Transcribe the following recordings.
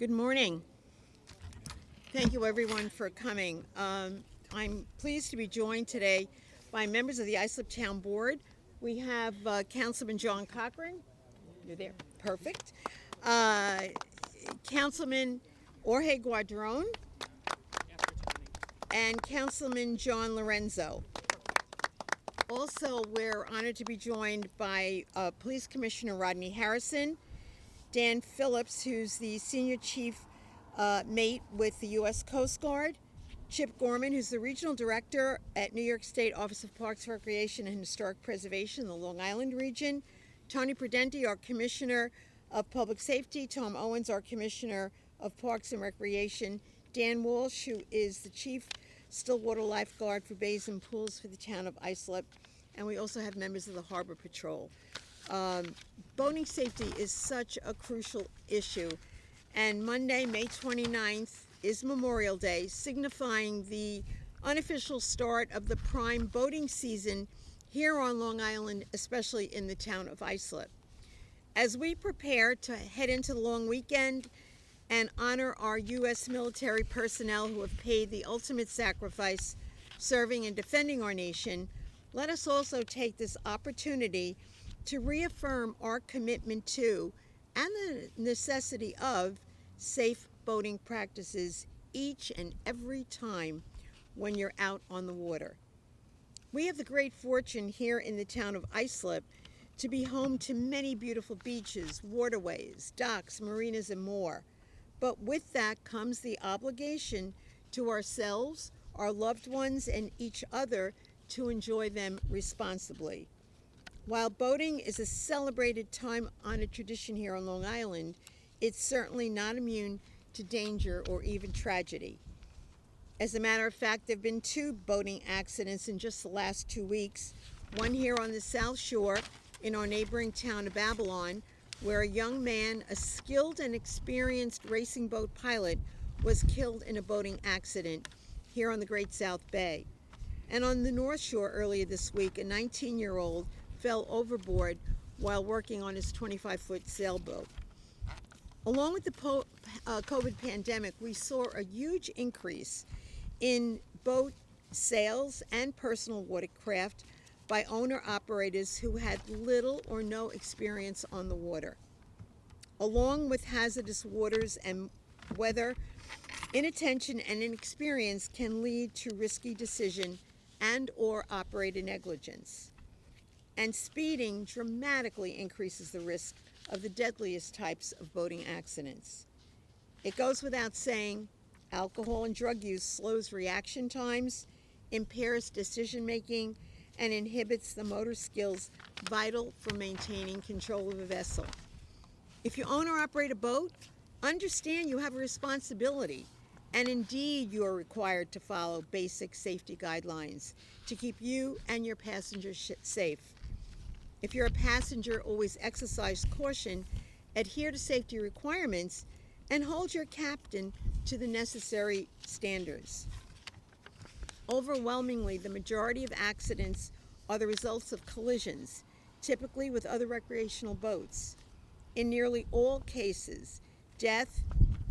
Good morning. Thank you everyone for coming. I'm pleased to be joined today by members of the Islip Town Board. We have Councilman John Cochran. You're there. Perfect. Councilman Jorge Guadron and Councilman John Lorenzo. Also, we're honored to be joined by Police Commissioner Rodney Harrison, Dan Phillips, who's the Senior Chief Mate with the U.S. Coast Guard, Chip Gorman, who's the Regional Director at New York State Office of Parks, Recreation, and Historic Preservation in the Long Island region, Tony Prudenti, our Commissioner of Public Safety, Tom Owens, our Commissioner of Parks and Recreation, Dan Walsh, who is the Chief Stillwater Lifeguard for Bays and Pools for the town of Islip, and we also have members of the Harbor Patrol. Boating safety is such a crucial issue, and Monday, May 29th, is Memorial Day, signifying the unofficial start of the prime boating season here on Long Island, especially in the town of Islip. As we prepare to head into the long weekend and honor our U.S. military personnel who have paid the ultimate sacrifice serving and defending our nation, let us also take this opportunity to reaffirm our commitment to and the necessity of safe boating practices each and every time when you're out on the water. We have the great fortune here in the town of Islip to be home to many beautiful beaches, waterways, docks, marinas, and more. But with that comes the obligation to ourselves, our loved ones, and each other to enjoy them responsibly. While boating is a celebrated time-honored tradition here on Long Island, it's certainly not immune to danger or even tragedy. As a matter of fact, there have been 2 boating accidents in just the last 2 weeks, one here on the South Shore in our neighboring town of Babylon, where a young man, a skilled and experienced racing boat pilot, was killed in a boating accident here on the Great South Bay. And on the North Shore earlier this week, a 19-year-old fell overboard while working on his 25-foot sailboat. Along with the COVID pandemic, we saw a huge increase in boat sales and personal watercraft by owner-operators who had little or no experience on the water. Along with hazardous waters and weather, inattention and inexperience can lead to risky decision and or operator negligence. And speeding dramatically increases the risk of the deadliest types of boating accidents. It goes without saying, alcohol and drug use slows reaction times, impairs decision-making, and inhibits the motor skills vital for maintaining control of a vessel. If you own or operate a boat, understand you have a responsibility, and indeed you are required to follow basic safety guidelines to keep you and your passengers safe. If you're a passenger, always exercise caution, adhere to safety requirements, and hold your captain to the necessary standards. Overwhelmingly, the majority of accidents are the results of collisions, typically with other recreational boats. In nearly all cases, death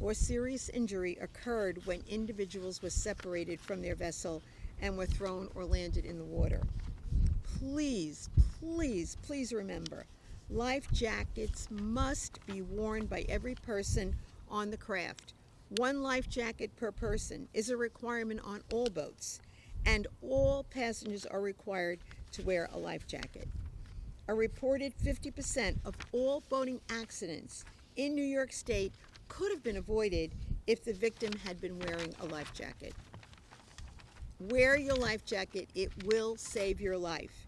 or serious injury occurred when individuals were separated from their vessel and were thrown or landed in the water. Please, please, please remember, life jackets must be worn by every person on the craft. 1 life jacket per person is a requirement on all boats, and all passengers are required to wear a life jacket. A reported 50% of all boating accidents in New York State could have been avoided if the victim had been wearing a life jacket. Wear your life jacket, it will save your life.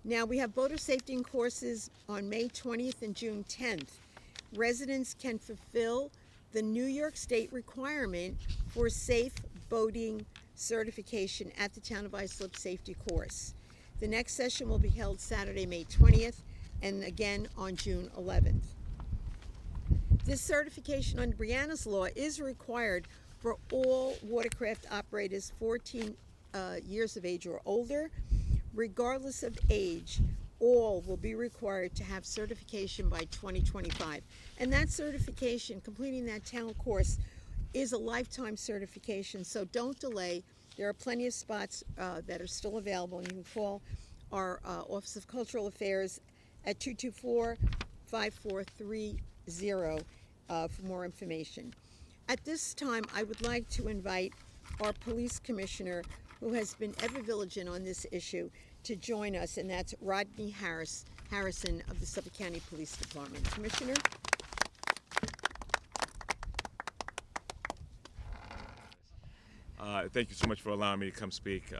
Now, we have boater safety courses on May 20th and June 10th. Residents can fulfill the New York State requirement for safe boating certification at the Town of Islip Safety Course. The next session will be held Saturday, May 20th, and again on June 11th. This certification under NYS Law is required for all watercraft operators 14 years of age or older, regardless of age, all will be required to have certification by 2025. And that certification, completing that town course, is a lifetime certification, so don't delay. There are plenty of spots that are still available, and you can call our Office of Cultural Affairs at 224-5430 for more information. At this time, I would like to invite our police commissioner, who has been ever vigilant on this issue, to join us, and that's Rodney Harrison of the Suffolk County Police Department. Commissioner? Thank you so much for allowing me to come speak.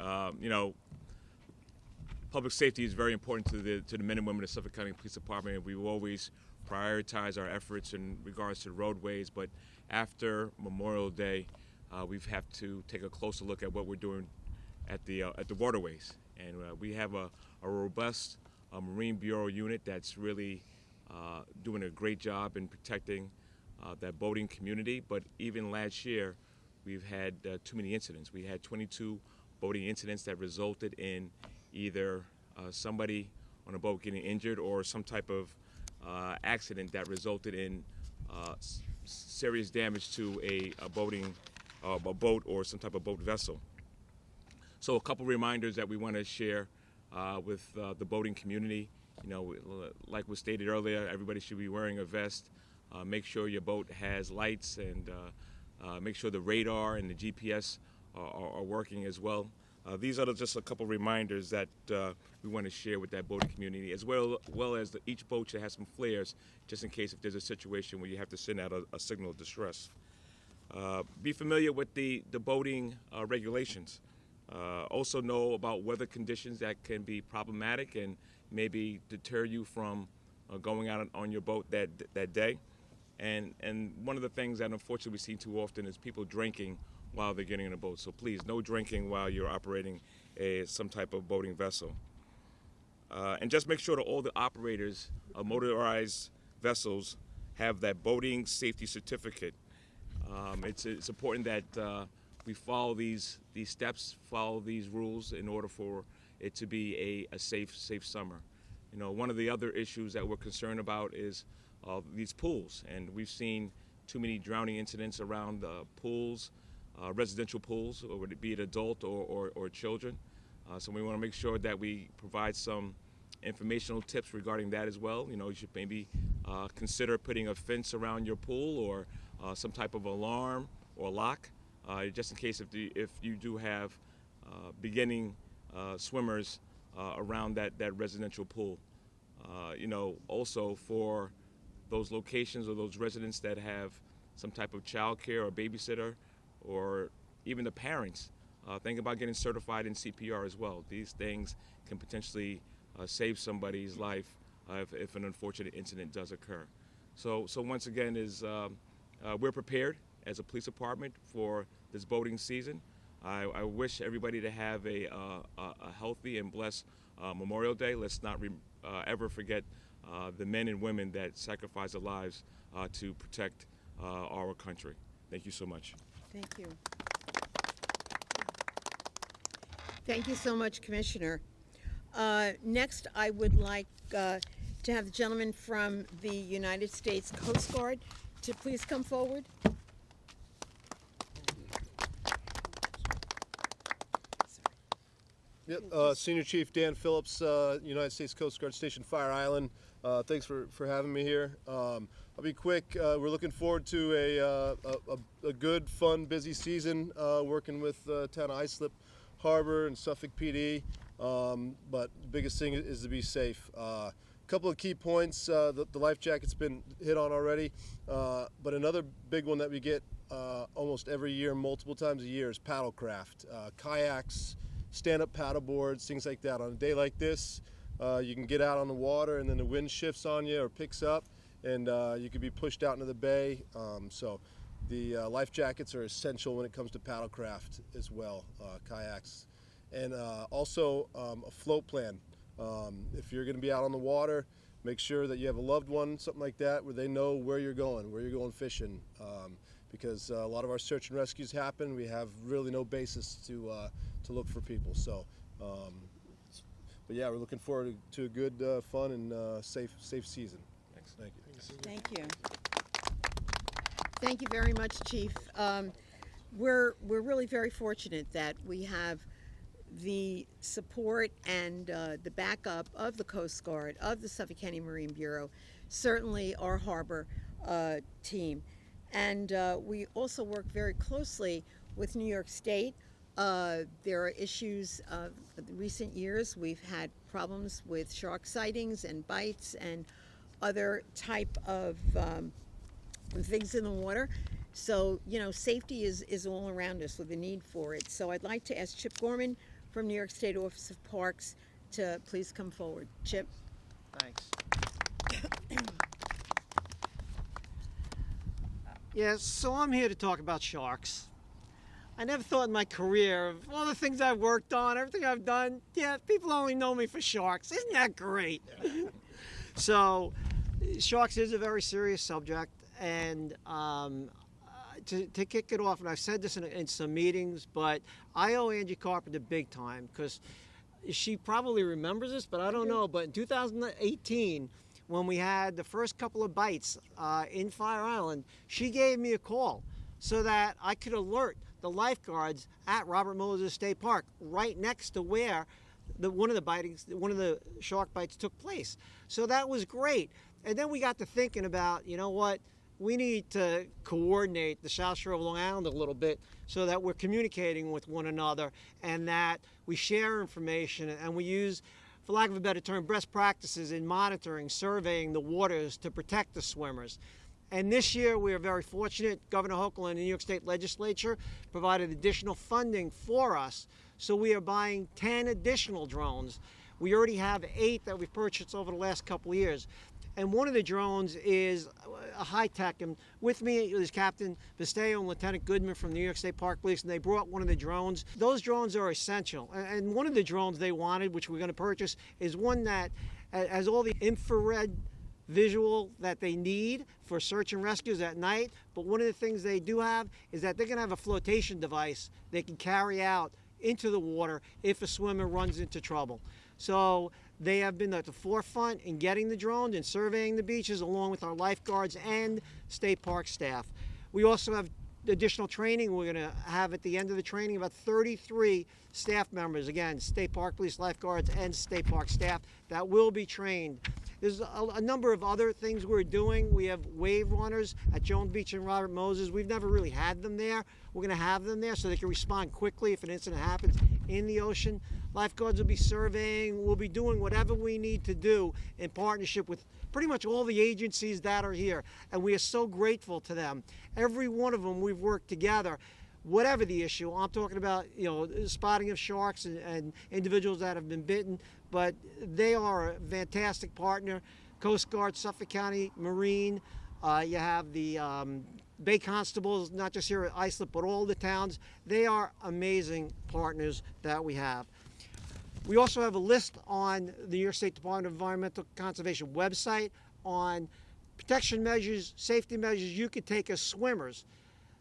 Public safety is very important to the men and women of the Suffolk County Police Department, and we will always prioritize our efforts in regards to roadways. But after Memorial Day, we have to take a closer look at what we're doing at the waterways, and we have a robust Marine Bureau unit that's really doing a great job in protecting that boating community. But even last year, we've had too many incidents. We had 22 boating incidents that resulted in either somebody on a boat getting injured or some type of accident that resulted in serious damage to a boat or some type of boat vessel. So a couple reminders that we want to share with the boating community. Like was stated earlier, everybody should be wearing a vest. Make sure your boat has lights, and make sure the radar and the GPS are working as well. These are just a couple reminders that we want to share with that boating community, as well as each boat should have some flares, just in case if there's a situation where you have to send out a signal of distress. Be familiar with the boating regulations. Also know about weather conditions that can be problematic and maybe deter you from going out on your boat that day. And one of the things that unfortunately we see too often is people drinking while they're getting in a boat. So please, no drinking while you're operating some type of boating vessel. And just make sure that all the operators of motorized vessels have that boating safety certificate. It's important that we follow these steps, follow these rules in order for it to be a safe summer. One of the other issues that we're concerned about is these pools, and we've seen too many drowning incidents around pools, residential pools, or be it adult or children. So we want to make sure that we provide some informational tips regarding that as well. You should maybe consider putting a fence around your pool or some type of alarm or lock, just in case if you do have beginning swimmers around that residential pool. Also for those locations or those residents that have some type of child care or babysitter, or even the parents, think about getting certified in CPR as well. These things can potentially save somebody's life if an unfortunate incident does occur. So once again, we're prepared as a police department for this boating season. I wish everybody to have a healthy and blessed Memorial Day. Let's not ever forget the men and women that sacrifice their lives to protect our country. Thank you so much. Thank you. Thank you so much, Commissioner. Next, I would like to have the gentleman from the United States Coast Guard to please come forward. Yep, Senior Chief Dan Phillips, United States Coast Guard Station Fire Island. Thanks for having me here. I'll be quick. We're looking forward to a good, fun, busy season working with town of Islip Harbor and Suffolk PD. But the biggest thing is to be safe. A couple of key points. The life jacket's been hit on already, but another big one that we get almost every year, multiple times a year, is paddlecraft, kayaks, stand-up paddle boards, things like that. On a day like this, you can get out on the water and then the wind shifts on you or picks up, and you could be pushed out into the bay. So the life jackets are essential when it comes to paddlecraft as well, kayaks. And also a float plan. If you're going to be out on the water, make sure that you have a loved one, something like that, where they know where you're going fishing. Because a lot of our search and rescues happen, we have really no basis to look for people. So but yeah, we're looking forward to a good, fun, and safe season. Thanks. Thank you. Thank you. Thank you very much, Chief. We're really very fortunate that we have the support and the backup of the Coast Guard, of the Suffolk County Marine Bureau, certainly our harbor team. And we also work very closely with New York State. There are issues of the recent years. We've had problems with shark sightings and bites and other type of things in the water. So, safety is all around us with the need for it. So I'd like to ask Chip Gorman from New York State Office of Parks to please come forward. Chip. Thanks. Yeah, so I'm here to talk about sharks. I never thought in my career of all the things I've worked on, everything I've done, yeah, people only know me for sharks. Isn't that great? So, sharks is a very serious subject, and to kick it off, and I've said this in some meetings, but I owe Angie Carpenter big time, because she probably remembers this, but I don't know. But in 2018, when we had the first couple of bites in Fire Island, she gave me a call so that I could alert the lifeguards at Robert Moses State Park, right next to where one of the shark bites took place. So that was great. And then we got to thinking about, you know what, we need to coordinate the South Shore of Long Island a little bit so that we're communicating with one another and that we share information and we use, for lack of a better term, best practices in monitoring, surveying the waters to protect the swimmers. And this year we are very fortunate. Governor Hochul and the New York State Legislature provided additional funding for us. So we are buying 10 additional drones. We already have 8 that we've purchased over the last couple of years. And one of the drones is a high-tech, and with me is Captain Vesteo and Lieutenant Goodman from the New York State Park Police, and they brought one of the drones. Those drones are essential, and one of the drones they wanted, which we're going to purchase, is one that has all the infrared visual that they need for search and rescues at night. But one of the things they do have is that they're going to have a flotation device they can carry out into the water if a swimmer runs into trouble. So they have been at the forefront in getting the drones and surveying the beaches along with our lifeguards and state park staff. We also have additional training. We're going to have at the end of the training about 33 staff members, again, state park police, lifeguards, and state park staff that will be trained. There's a number of other things we're doing. We have wave runners at Jones Beach and Robert Moses. We've never really had them there. We're going to have them there so they can respond quickly if an incident happens in the ocean. Lifeguards will be surveying. We'll be doing whatever we need to do in partnership with pretty much all the agencies that are here. And we are so grateful to them. Every one of them we've worked together. Whatever the issue, I'm talking about, spotting of sharks and individuals that have been bitten, but they are a fantastic partner. Coast Guard, Suffolk County Marine, you have the Bay Constables, not just here at Islip, but all the towns. They are amazing partners that we have. We also have a list on the New York State Department of Environmental Conservation website on protection measures, safety measures you could take as swimmers.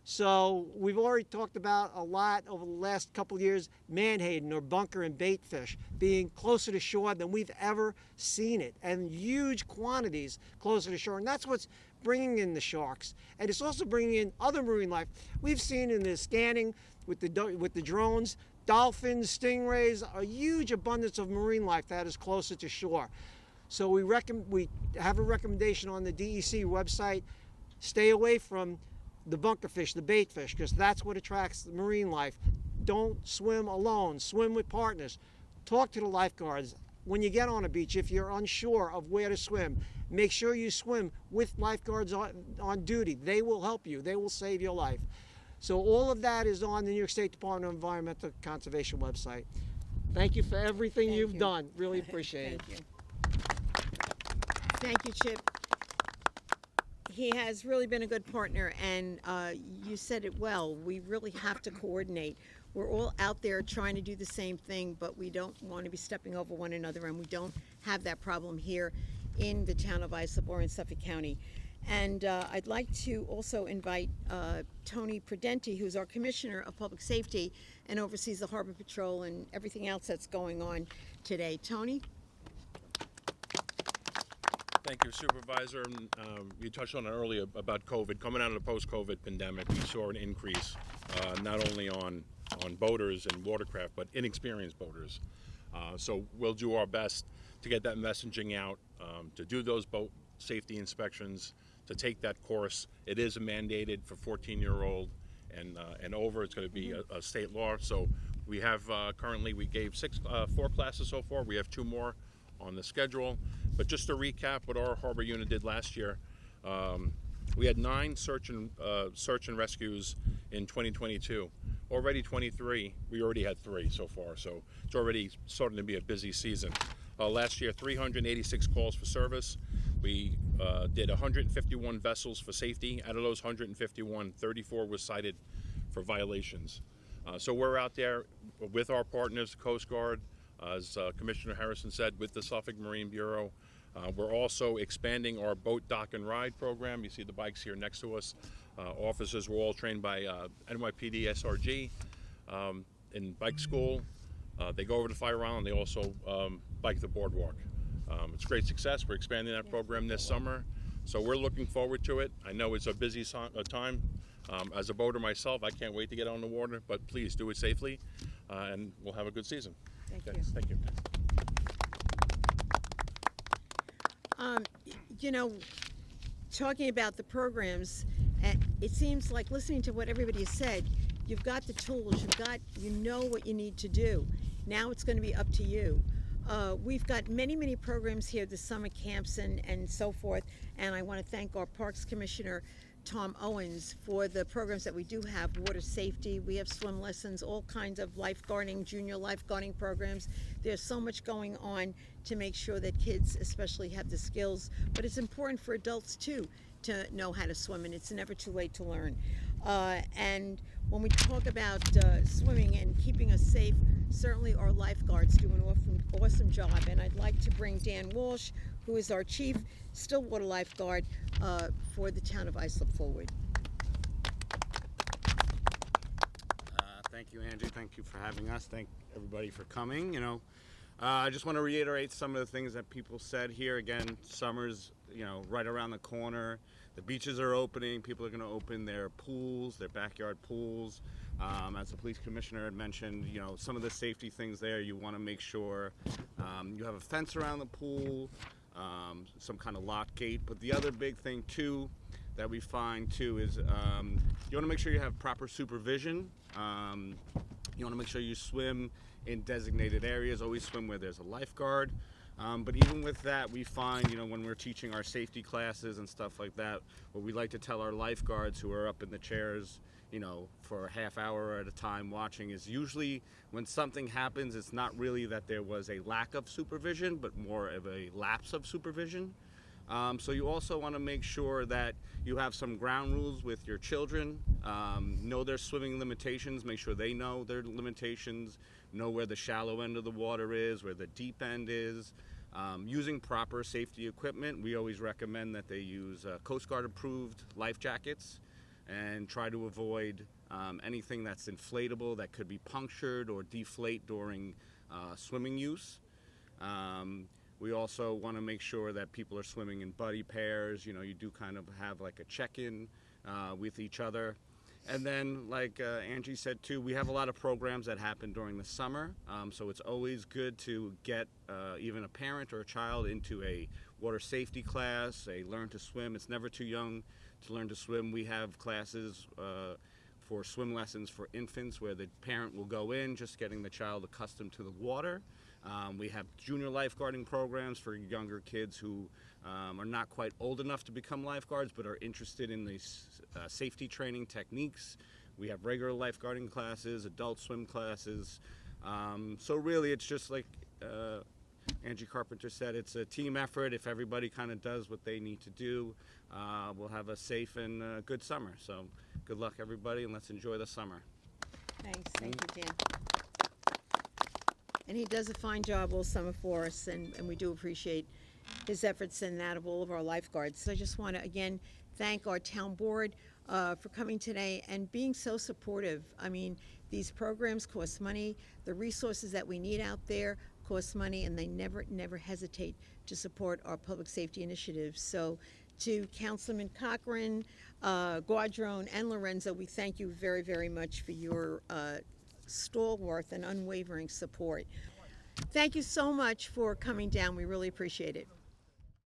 So we've already talked about a lot over the last couple of years, menhaden or bunker and bait fish being closer to shore than we've ever seen it, and huge quantities closer to shore. And that's what's bringing in the sharks. And it's also bringing in other marine life. We've seen in the scanning with the drones, dolphins, stingrays, a huge abundance of marine life that is closer to shore. So we have a recommendation on the DEC website, stay away from the bunker fish, the bait fish, because that's what attracts the marine life. Don't swim alone, swim with partners. Talk to the lifeguards. When you get on a beach, if you're unsure of where to swim, make sure you swim with lifeguards on duty. They will help you. They will save your life. So all of that is on the New York State Department of Environmental Conservation website. Thank you for everything you've done. Really appreciate it. Thank you. Thank you, Chip. He has really been a good partner, and you said it well. We really have to coordinate. We're all out there trying to do the same thing, but we don't want to be stepping over one another, and we don't have that problem here in the town of Islip or in Suffolk County. And I'd like to also invite Tony Prudenti, who's our Commissioner of Public Safety and oversees the Harbor Patrol and everything else that's going on today. Tony? Thank you, Supervisor. You touched on it earlier about COVID. Coming out of the post-COVID pandemic, we saw an increase not only on boaters and watercraft, but inexperienced boaters. So we'll do our best to get that messaging out, to do those boat safety inspections, to take that course. It is mandated for 14-year-old and over. It's going to be a state law. So we have currently, we gave 4 classes so far. We have 2 more on the schedule. But just to recap what our harbor unit did last year, we had 9 search and rescues in 2022. Already 23, we already had 3 so far, so it's already starting to be a busy season. Last year, 386 calls for service. We did 151 vessels for safety. Out of those 151, 34 was cited for violations. So we're out there with our partners, Coast Guard, as Commissioner Harrison said, with the Suffolk Marine Bureau. We're also expanding our boat dock and ride program. You see the bikes here next to us. Officers were all trained by NYPD SRG in bike school. They go over to Fire Island. They also bike the boardwalk. It's great success. We're expanding that program this summer. So we're looking forward to it. I know it's a busy time. As a boater myself, I can't wait to get on the water, but please do it safely, and we'll have a good season. Thank Okay, you. Thank you. You know, talking about the programs, it seems like listening to what everybody has said, you've got the tools, you know what you need to do. Now it's going to be up to you. We've got many programs here, the summer camps and so forth, and I want to thank our Parks Commissioner, Tom Owens, for the programs that we do have. Water safety, we have swim lessons, all kinds of lifeguarding, junior lifeguarding programs. There's so much going on to make sure that kids especially have the skills, but it's important for adults too to know how to swim, and it's never too late to learn. And when we talk about swimming and keeping us safe, certainly our lifeguards do an awesome job, and I'd like to bring Dan Walsh, who is our Chief Stillwater Lifeguard for the town of Islip, forward. Thank you, Angie. Thank you for having us. Thank everybody for coming. You know, I just want to reiterate some of the things that people said here. Again, summer's, you know, right around the corner. The beaches are opening. People are going to open their pools, their backyard pools. As the police commissioner had mentioned, you know, some of the safety things there, you want to make sure you have a fence around the pool, some kind of lock gate. But the other big thing too that we find too is you want to make sure you have proper supervision. You want to make sure you swim in designated areas. Always swim where there's a lifeguard. But even with that, we find, you know, when we're teaching our safety classes and stuff like that, what we like to tell our lifeguards who are up in the chairs, you know, for a half hour at a time watching, is usually when something happens, it's not really that there was a lack of supervision, but more of a lapse of supervision. So you also want to make sure that you have some ground rules with your children, know their swimming limitations, make sure they know their limitations, know where the shallow end of the water is, where the deep end is. Using proper safety equipment, we always recommend that they use Coast Guard approved life jackets, and try to avoid anything that's inflatable that could be punctured or deflate during swimming use. We also want to make sure that people are swimming in buddy pairs. You know, you do kind of have like a check-in with each other. And then, like Angie said too, we have a lot of programs that happen during the summer. So it's always good to get even a parent or a child into a water safety class, a learn to swim. It's never too young to learn to swim. We have classes for swim lessons for infants where the parent will go in, just getting the child accustomed to the water. We have junior lifeguarding programs for younger kids who are not quite old enough to become lifeguards but are interested in these safety training techniques. We have regular lifeguarding classes, adult swim classes. So really it's just like Angie Carpenter said, it's a team effort. If everybody kind of does what they need to do, we'll have a safe and good summer. So good luck everybody, and let's enjoy the summer. Thanks. Thank you, Dan. And he does a fine job all summer for us, and we do appreciate his efforts and that of all of our lifeguards. So I just want to again thank our town board for coming today and being so supportive. I mean, these programs cost money. The resources that we need out there cost money, and they never hesitate to support our public safety initiatives. So to Councilman Cochran, Guadrone, and Lorenzo, we thank you very, very much for your stalwart and unwavering support. Thank you so much for coming down. We really appreciate it.